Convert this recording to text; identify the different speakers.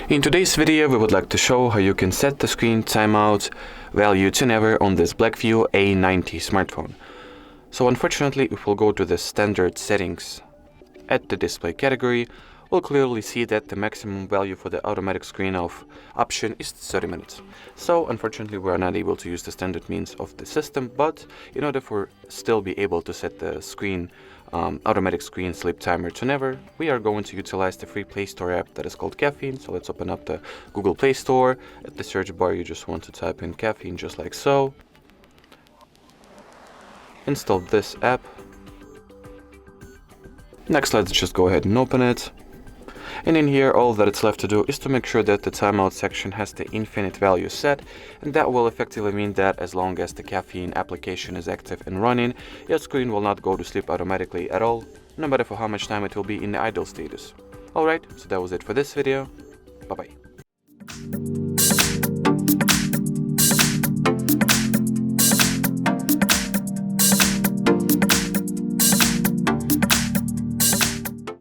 Speaker 1: In today's video, we would like to show how you can set the screen timeout value to never on this Blackview A90 smartphone. So unfortunately, if we'll go to the standard settings at the display category, we'll clearly see that the maximum value for the automatic screen off option is 30 minutes. So unfortunately, we are not able to use the standard means of the system, but in order for still be able to set the screen automatic screen sleep timer to never, we are going to utilize the free Play Store app that is called Caffeine. So let's open up the Google Play Store. At the search bar, you just want to type in Caffeine just like so. Install this app. Next, let's just go ahead and open it. And in here, all that it's left to do is to make sure that the timeout section has the infinite value set, and that will effectively mean that as long as the Caffeine application is active and running, your screen will not go to sleep automatically at all, no matter for how much time it will be in the idle status. Alright, so that was it for this video. Bye bye.